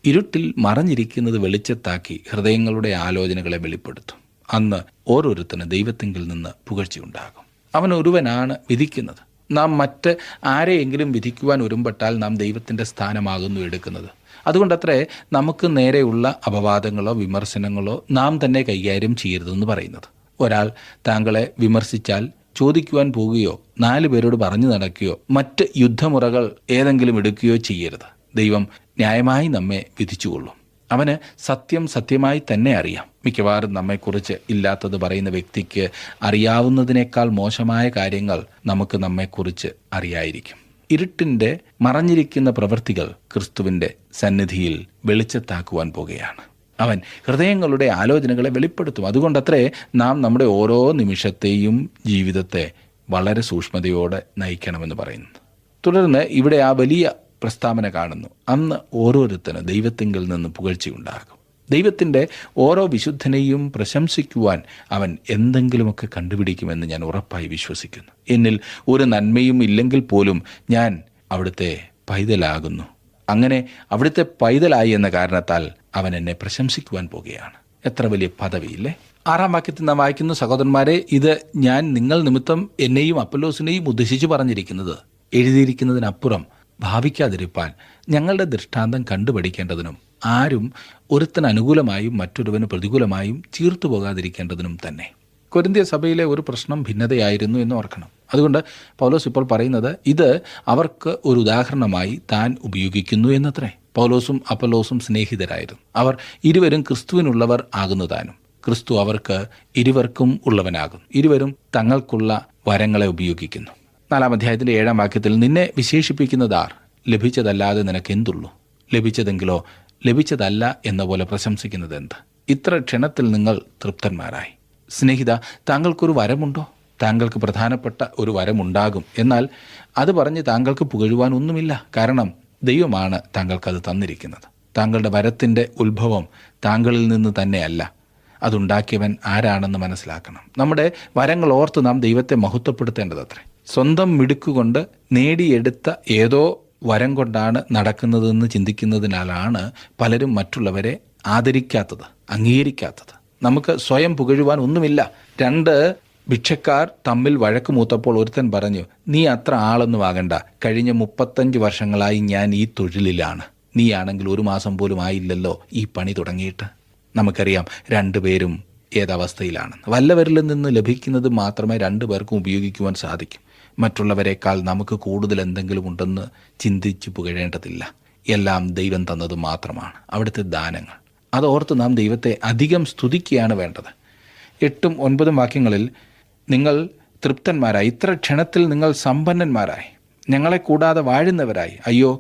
ഇരുട്ടിൽ മറഞ്ഞിരിക്കുന്നത് വെളിച്ചത്താക്കി ഹൃദയങ്ങളുടെ ആലോചനകളെ വെളിപ്പെടുത്തും. അന്ന് ഓരോരുത്തരും ദൈവത്തിങ്കിൽ നിന്ന് പുകഴ്ചയുണ്ടാകും. അവൻ ഒരുവനാണ് വിധിക്കുന്നത്. നാം മറ്റ് ആരെയെങ്കിലും വിധിക്കുവാൻ ഒരുമ്പെട്ടാൽ നാം ദൈവത്തിൻ്റെ സ്ഥാനമാകുന്നു എടുക്കുന്നത്. അതുകൊണ്ടത്രേ നമുക്ക് നേരെയുള്ള അപവാദങ്ങളോ വിമർശനങ്ങളോ നാം തന്നെ കൈകാര്യം ചെയ്യരുതെന്ന് പറയുന്നത്. ഒരാൾ താങ്കളെ വിമർശിച്ചാൽ ചോദിക്കുവാൻ പോവുകയോ 4 പേരോട് പറഞ്ഞു നടക്കുകയോ മറ്റ് യുദ്ധമുറകൾ ഏതെങ്കിലും എടുക്കുകയോ ചെയ്യരുത്. ദൈവം ന്യായമായി നമ്മെ വിധിച്ചുകൊള്ളും. അവന് സത്യം സത്യമായി തന്നെ അറിയാം. മിക്കവാറും നമ്മെക്കുറിച്ച് ഇല്ലാത്തത് പറയുന്ന വ്യക്തിക്ക് അറിയാവുന്നതിനേക്കാൾ മോശമായ കാര്യങ്ങൾ നമുക്ക് നമ്മെക്കുറിച്ച് അറിയായിരിക്കും. ഇരുട്ടിൻ്റെ മറഞ്ഞിരിക്കുന്ന പ്രവൃത്തികൾ ക്രിസ്തുവിൻ്റെ സന്നിധിയിൽ വെളിച്ചത്താക്കുവാൻ പോകുകയാണ്. അവൻ ഹൃദയങ്ങളുടെ ആലോചനകളെ വെളിപ്പെടുത്തും. അതുകൊണ്ടത്രേ നാം നമ്മുടെ ഓരോ നിമിഷത്തെയും ജീവിതത്തെ വളരെ സൂക്ഷ്മതയോടെ നയിക്കണമെന്ന് പറയുന്നത്. തുടർന്ന് ഇവിടെ ആ വലിയ പ്രസ്താവന കാണുന്നു, അന്ന് ഓരോരുത്തരും ദൈവത്തിങ്കിൽ നിന്ന് പുകഴ്ചയുണ്ടാകും. ദൈവത്തിൻ്റെ ഓരോ വിശുദ്ധനെയും പ്രശംസിക്കുവാൻ അവൻ എന്തെങ്കിലുമൊക്കെ കണ്ടുപിടിക്കുമെന്ന് ഞാൻ ഉറപ്പായി വിശ്വസിക്കുന്നു. എന്നിൽ ഒരു നന്മയും ഇല്ലെങ്കിൽ പോലും ഞാൻ അവിടുത്തെ പൈതലാകുന്നു. അങ്ങനെ അവിടുത്തെ പൈതലായി എന്ന കാരണത്താൽ അവൻ എന്നെ പ്രശംസിക്കുവാൻ പോകുകയാണ്. എത്ര വലിയ പദവിയില്ലേ! 6-ാം വാക്യത്തിൽ നാം വായിക്കുന്നു, സഹോദരന്മാരെ, ഇത് ഞാൻ നിങ്ങൾ നിമിത്തം എന്നെയും അപ്പൊല്ലോസിനെയും ഉദ്ദേശിച്ച് പറഞ്ഞിരിക്കുന്നത് എഴുതിയിരിക്കുന്നതിനപ്പുറം ഭാവിക്കാതിരിപ്പാൻ ഞങ്ങളുടെ ദൃഷ്ടാന്തം കണ്ടുപഠിക്കേണ്ടതിനും ആരും ഒരുത്തന് അനുകൂലമായും മറ്റൊരുവന് പ്രതികൂലമായും ചീർത്തു പോകാതിരിക്കേണ്ടതിനും തന്നെ. കൊരിന്ത്യ സഭയിലെ ഒരു പ്രശ്നം ഭിന്നതയായിരുന്നു എന്ന് ഓർക്കണം. അതുകൊണ്ട് പൗലോസ് ഇപ്പോൾ പറയുന്നത് ഇത് അവർക്ക് ഒരു ഉദാഹരണമായി താൻ ഉപയോഗിക്കുന്നു എന്നത്രേ. പൗലോസും അപ്പൊല്ലോസും സ്നേഹിതരായിരുന്നു. അവർ ഇരുവരും ക്രിസ്തുവിനുള്ളവർ ആകുന്നതാനും ക്രിസ്തു അവർക്ക് ഇരുവർക്കും ഉള്ളവനാകുന്നു. ഇരുവരും തങ്ങൾക്കുള്ള വരങ്ങളെ ഉപയോഗിക്കുന്നു. 4-ാം അധ്യായത്തിൻ്റെ 7-ാം വാക്യത്തിൽ, നിന്നെ വിശേഷിപ്പിക്കുന്നതാർ? ലഭിച്ചതല്ലാതെ നിനക്ക് എന്തുള്ളൂ? ലഭിച്ചതെങ്കിലോ ലഭിച്ചതല്ല എന്ന പോലെ പ്രശംസിക്കുന്നത് എന്ത്? ഇത്ര ക്ഷണത്തിൽ നിങ്ങൾ തൃപ്തന്മാരായി. സ്നേഹിത, താങ്കൾക്കൊരു വരമുണ്ടോ? താങ്കൾക്ക് പ്രധാനപ്പെട്ട ഒരു വരമുണ്ടാകും. എന്നാൽ അത് പറഞ്ഞ് താങ്കൾക്ക് പുകഴുവാൻ ഒന്നുമില്ല. കാരണം ദൈവമാണ് താങ്കൾക്കത് തന്നിരിക്കുന്നത്. താങ്കളുടെ വരത്തിൻ്റെ ഉത്ഭവം താങ്കളിൽ നിന്ന് തന്നെയല്ല, അതുണ്ടാക്കിയവൻ ആരാണെന്ന് മനസ്സിലാക്കണം. നമ്മുടെ വരങ്ങൾ ഓർത്ത് നാം ദൈവത്തെ മഹത്വപ്പെടുത്തേണ്ടതത്രേ. സ്വന്തം മിടുക്കുകൊണ്ട് നേടിയെടുത്ത ഏതോ വരം കൊണ്ടാണ് നടക്കുന്നതെന്ന് ചിന്തിക്കുന്നതിനാലാണ് പലരും മറ്റുള്ളവരെ ആദരിക്കാത്തത്, അംഗീകരിക്കാത്തത്. നമുക്ക് സ്വയം പുകഴുവാൻ ഒന്നുമില്ല. 2 ഭിക്ഷക്കാർ തമ്മിൽ വഴക്ക് മൂത്തപ്പോൾ ഒരുത്തൻ പറഞ്ഞു, നീ അത്ര ആളൊന്നും ആകണ്ട, കഴിഞ്ഞ 35 വർഷങ്ങളായി ഞാൻ ഈ തൊഴിലിലാണ്. നീയാണെങ്കിൽ 1 മാസം പോലും ആയില്ലല്ലോ ഈ പണി തുടങ്ങിയിട്ട്. നമുക്കറിയാം രണ്ടുപേരും ഏതവസ്ഥയിലാണെന്ന്. വല്ലവരിൽ നിന്ന് ലഭിക്കുന്നത് മാത്രമേ 2 പേർക്കും ഉപയോഗിക്കുവാൻ സാധിക്കും. മറ്റുള്ളവരെക്കാൾ നമുക്ക് കൂടുതൽ എന്തെങ്കിലും ഉണ്ടെന്ന് ചിന്തിച്ചു പുകഴേണ്ടതില്ല. എല്ലാം ദൈവം തന്നത് മാത്രമാണ്, അവിടുത്തെ ദാനങ്ങൾ. അതോർത്ത് നാം ദൈവത്തെ അധികം സ്തുതിക്കുകയാണ് വേണ്ടത്. 8ഉം 9ഉം വാക്യങ്ങളിൽ നിങ്ങൾ തൃപ്തന്മാരായി, ഇത്ര ക്ഷണത്തിൽ നിങ്ങൾ സമ്പന്നന്മാരായി, ഞങ്ങളെ കൂടാതെ വാഴുന്നവരായി. അയ്യോ,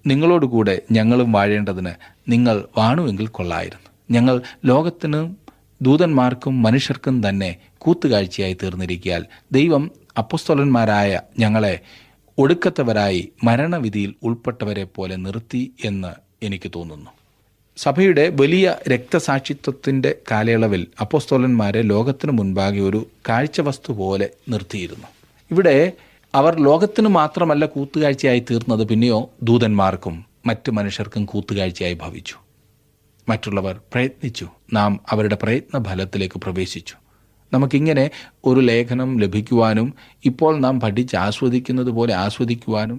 നിങ്ങളോടുകൂടെ ഞങ്ങളും വാഴേണ്ടതിന് നിങ്ങൾ വാണുവെങ്കിൽ കൊള്ളായിരുന്നു. ഞങ്ങൾ ലോകത്തിനും ദൂതന്മാർക്കും മനുഷ്യർക്കും തന്നെ കൂത്തുകാഴ്ചയായി തീർന്നിരിക്കാൻ ദൈവം അപ്പോസ്തലന്മാരായ ഞങ്ങളെ ഒടുക്കത്തവരായി മരണവിധിയിൽ ഉൾപ്പെട്ടവരെ പോലെ നിർത്തി എന്ന് എനിക്ക് തോന്നുന്നു. സഭയുടെ വലിയ രക്തസാക്ഷിത്വത്തിൻ്റെ കാലയളവിൽ അപ്പോസ്തലന്മാരെ ലോകത്തിനു മുൻപാകെ ഒരു കാഴ്ചവസ്തു പോലെ നിർത്തിയിരുന്നു. ഇവിടെ അവർ ലോകത്തിന് മാത്രമല്ല കൂത്തുകാഴ്ചയായി തീർന്നത്, പിന്നെയോ ദൂതന്മാർക്കും മറ്റ് മനുഷ്യർക്കും കൂത്തുകാഴ്ചയായി ഭവിച്ചു. മറ്റുള്ളവർ പ്രയത്നിച്ചു, നാം അവരുടെ പ്രയത്ന ഫലത്തിലേക്ക് പ്രവേശിച്ചു. നമുക്കിങ്ങനെ ഒരു ലേഖനം ലഭിക്കുവാനും ഇപ്പോൾ നാം പഠിച്ച് ആസ്വദിക്കുന്നത് പോലെ ആസ്വദിക്കുവാനും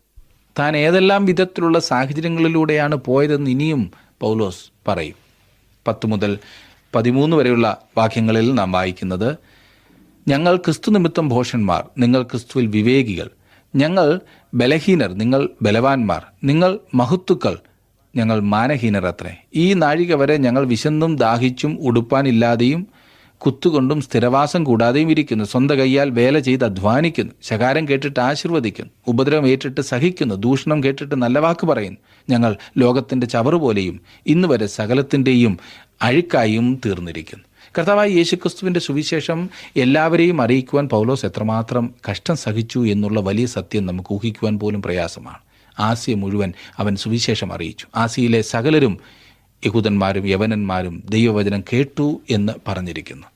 താൻ ഏതെല്ലാം വിധത്തിലുള്ള സാഹചര്യങ്ങളിലൂടെയാണ് പോയതെന്ന് ഇനിയും പൗലോസ് പറയും. 10 മുതൽ 13 വരെയുള്ള വാക്യങ്ങളിൽ നാം വായിക്കുന്നത്, ഞങ്ങൾ ക്രിസ്തു നിമിത്തം ഭോഷന്മാർ, നിങ്ങൾ ക്രിസ്തുവിൽ വിവേകികൾ. ഞങ്ങൾ ബലഹീനർ, നിങ്ങൾ ബലവാന്മാർ. നിങ്ങൾ മഹത്തുക്കൾ, ഞങ്ങൾ മാനഹീനർ അത്രേ. ഈ നാഴിക വരെ ഞങ്ങൾ വിശന്നും ദാഹിച്ചും ഉടുപ്പാനില്ലാതെയും കുത്തുകൊണ്ടും സ്ഥിരവാസം കൂടാതെയും ഇരിക്കുന്നു. സ്വന്തം കൈയാൽ വേല ചെയ്ത് അധ്വാനിക്കുന്നു. ശകാരം കേട്ടിട്ട് ആശീർവദിക്കുന്നു. ഉപദ്രവം ഏറ്റിട്ട് സഹിക്കുന്നു. ദൂഷണം കേട്ടിട്ട് നല്ല വാക്ക് പറയുന്നു. ഞങ്ങൾ ലോകത്തിൻ്റെ ചവറുപോലെയും ഇന്ന് വരെ സകലത്തിൻ്റെയും അഴുക്കായും തീർന്നിരിക്കുന്നു. കർത്താവായ യേശുക്രിസ്തുവിൻ്റെ സുവിശേഷം എല്ലാവരെയും അറിയിക്കുവാൻ പൗലോസ് എത്രമാത്രം കഷ്ടം സഹിച്ചു എന്നുള്ള വലിയ സത്യം നമുക്ക് ഊഹിക്കുവാൻ പോലും പ്രയാസമാണ്. ആസിയ മുഴുവൻ അവൻ സുവിശേഷം അറിയിച്ചു. ആസിയയിലെ സകലരും, യഹൂദന്മാരും യവനന്മാരും ദൈവവചനം കേട്ടു എന്ന് പറഞ്ഞിരിക്കുന്നു.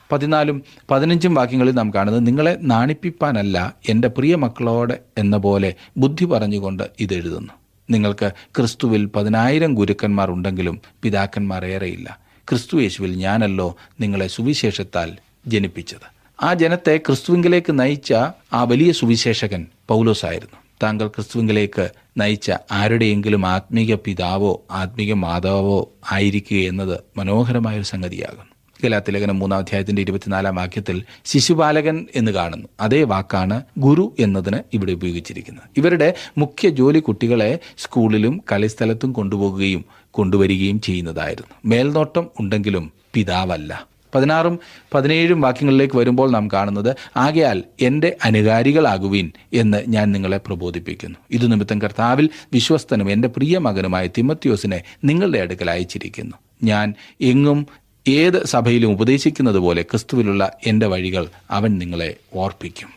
14ഉം 15ഉം വാക്യങ്ങളിൽ നാം കാണുന്നത്, നിങ്ങളെ നാണിപ്പിപ്പാനല്ല എൻ്റെ പ്രിയ മക്കളോട് എന്ന പോലെ ബുദ്ധി പറഞ്ഞുകൊണ്ട് ഇതെഴുതുന്നു. നിങ്ങൾക്ക് ക്രിസ്തുവിൽ 10,000 ഗുരുക്കന്മാർ ഉണ്ടെങ്കിലും പിതാക്കന്മാർ ഏറെയില്ല. ക്രിസ്തു യേശുവിൽ ഞാനല്ലോ നിങ്ങളെ സുവിശേഷത്താൽ ജനിപ്പിച്ചത്. ആ ജനത്തെ ക്രിസ്തുവിങ്കിലേക്ക് നയിച്ച ആ വലിയ സുവിശേഷകൻ പൗലോസായിരുന്നു. താങ്കൾ ക്രിസ്തുവിങ്കിലേക്ക് നയിച്ച ആരുടെയെങ്കിലും ആത്മീക പിതാവോ ആത്മീക മാതാവോ ആയിരിക്കുക എന്നത് മനോഹരമായൊരു സംഗതിയാകുന്നു. ഗലാത്യലേഖനം 3-ാം അധ്യായത്തിൻ്റെ 24-ാം വാക്യത്തിൽ ശിശുപാലകൻ എന്ന് കാണുന്നു. അതേ വാക്കാണ് ഗുരു എന്നതിന് ഇവിടെ ഉപയോഗിച്ചിരിക്കുന്നത്. ഇവരുടെ മുഖ്യ ജോലി കുട്ടികളെ സ്കൂളിലും കളിസ്ഥലത്തും കൊണ്ടുപോകുകയും കൊണ്ടുവരികയും ചെയ്യുന്നതായിരുന്നു. മേൽനോട്ടം ഉണ്ടെങ്കിലും പിതാവല്ല. 16ഉം 17ഉം വാക്യങ്ങളിലേക്ക് വരുമ്പോൾ നാം കാണുന്നത്, ആകയാൽ എൻ്റെ അനുകാരികളാകുവിൻ എന്ന് ഞാൻ നിങ്ങളെ പ്രബോധിപ്പിക്കുന്നു. ഇതു നിമിത്തം കർത്താവിൽ വിശ്വസ്തനും എൻ്റെ പ്രിയ മകനുമായ തിമത്യോസിനെ നിങ്ങളുടെ അടുക്കൽ അയച്ചിരിക്കുന്നു. ഞാൻ എങ്ങും ഏത് സഭയിലും ഉപദേശിക്കുന്നത് പോലെ ക്രിസ്തുവിലുള്ള എൻ്റെ വഴികൾ അവൻ നിങ്ങളെ ഓർപ്പിക്കും.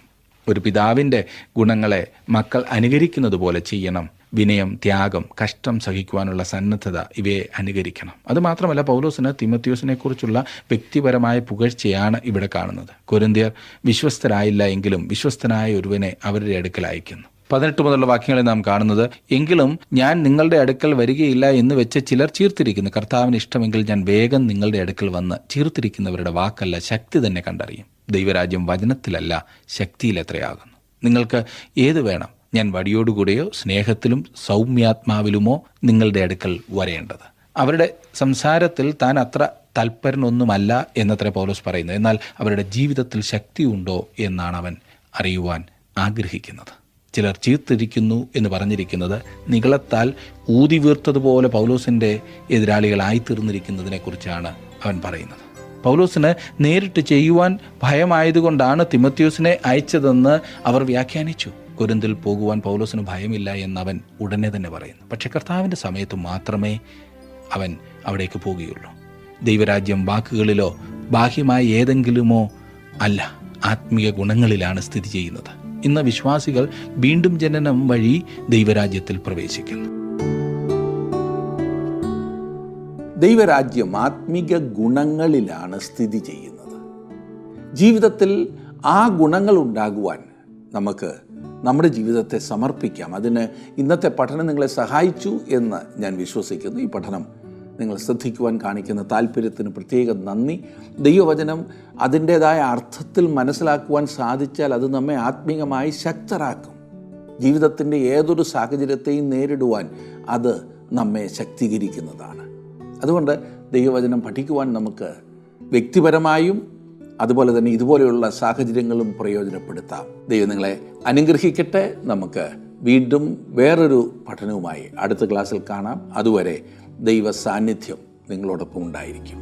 ഒരു പിതാവിൻ്റെ ഗുണങ്ങളെ മക്കൾ അനുകരിക്കുന്നത് പോലെ ചെയ്യണം. വിനയം, ത്യാഗം, കഷ്ടം സഹിക്കുവാനുള്ള സന്നദ്ധത ഇവയെ അനുകരിക്കണം. അതുമാത്രമല്ല, പൗലോസിന് തിമത്യോസിനെക്കുറിച്ചുള്ള വ്യക്തിപരമായ പുകഴ്ചയാണ് ഇവിടെ കാണുന്നത്. കൊരിന്ത്യർ വിശ്വസ്തരായില്ല എങ്കിലും വിശ്വസ്തനായ ഒരുവനെ അവരുടെ അടുക്കൽ അയക്കുന്നു. 18 മുതലുള്ള വാക്യങ്ങളിൽ നാം കാണുന്നത്, എങ്കിലും ഞാൻ നിങ്ങളുടെ അടുക്കൽ വരികയില്ല എന്ന് വെച്ച് ചിലർ ചീർത്തിരിക്കുന്നു. കർത്താവിന് ഇഷ്ടമെങ്കിൽ ഞാൻ വേഗം നിങ്ങളുടെ അടുക്കൽ വന്ന് ചീർത്തിരിക്കുന്നവരുടെ വാക്കല്ല ശക്തി തന്നെ കണ്ടറിയും. ദൈവരാജ്യം വചനത്തിലല്ല ശക്തിയിലെത്രയാകുന്നു. നിങ്ങൾക്ക് ഏത് വേണം? ഞാൻ വടിയോടുകൂടെയോ സ്നേഹത്തിലും സൗമ്യാത്മാവിലുമോ നിങ്ങളുടെ അടുക്കൽ വരേണ്ടത്. അവരുടെ സംസാരത്തിൽ താൻ അത്ര തൽപരനൊന്നുമല്ല എന്നത്ര പൗലോസ് പറയുന്നത്. എന്നാൽ അവരുടെ ജീവിതത്തിൽ ശക്തിയുണ്ടോ എന്നാണ് അവൻ അറിയുവാൻ ആഗ്രഹിക്കുന്നത്. ചിലർ ചീർത്തിരിക്കുന്നു എന്ന് പറഞ്ഞിരിക്കുന്നത് നികളത്താൽ ഊതി വീർത്തതുപോലെ പൗലോസിൻ്റെ എതിരാളികളായിത്തീർന്നിരിക്കുന്നതിനെക്കുറിച്ചാണ് അവൻ പറയുന്നത്. പൗലോസിന് നേരിട്ട് ചെയ്യുവാൻ ഭയമായതുകൊണ്ടാണ് തിമത്യോസിനെ അയച്ചതെന്ന് അവർ വ്യാഖ്യാനിച്ചു. കൊരിന്തിൽ പോകുവാൻ പൗലോസിന് ഭയമില്ല എന്നവൻ ഉടനെ തന്നെ പറയുന്നു. പക്ഷെ കർത്താവിൻ്റെ സമയത്ത് മാത്രമേ അവൻ അവിടേക്ക് പോകുകയുള്ളൂ. ദൈവരാജ്യം വാക്കുകളിലോ ബാഹ്യമായ ഏതെങ്കിലുമോ അല്ല, ആത്മീയ ഗുണങ്ങളിലാണ് സ്ഥിതി ചെയ്യുന്നത്. ഇന്ന് വിശ്വാസികൾ വീണ്ടും ജനനം വഴി ദൈവരാജ്യത്തിൽ പ്രവേശിക്കുന്നു. ദൈവരാജ്യം ആത്മീക ഗുണങ്ങളിലാണ് സ്ഥിതി ചെയ്യുന്നത്. ജീവിതത്തിൽ ആ ഗുണങ്ങൾ ഉണ്ടാകുവാൻ നമുക്ക് നമ്മുടെ ജീവിതത്തെ സമർപ്പിക്കാം. അതിന് ഇന്നത്തെ പഠനം നിങ്ങളെ സഹായിച്ചു എന്ന് ഞാൻ വിശ്വസിക്കുന്നു. ഈ പഠനം നിങ്ങൾ ശ്രദ്ധിക്കുവാൻ കാണിക്കുന്ന താല്പര്യത്തിന് പ്രത്യേകം നന്ദി. ദൈവവചനം അതിൻ്റേതായ അർത്ഥത്തിൽ മനസ്സിലാക്കുവാൻ സാധിച്ചാൽ അത് നമ്മെ ആത്മീയമായി ശക്തരാക്കും. ജീവിതത്തിൻ്റെ ഏതൊരു സാഹചര്യത്തെയും നേരിടുവാൻ അത് നമ്മെ ശക്തീകരിക്കുന്നതാണ്. അതുകൊണ്ട് ദൈവവചനം പഠിക്കുവാൻ നമുക്ക് വ്യക്തിപരമായും അതുപോലെ തന്നെ ഇതുപോലെയുള്ള സാഹചര്യങ്ങളും പ്രയോജനപ്പെടുത്താം. ദൈവം നിങ്ങളെ അനുഗ്രഹിക്കട്ടെ. നമുക്ക് വീണ്ടും വേറൊരു പഠനവുമായി അടുത്ത ക്ലാസ്സിൽ കാണാം. അതുവരെ ദൈവ സാന്നിധ്യം നിങ്ങളോടൊപ്പം ഉണ്ടായിരിക്കും.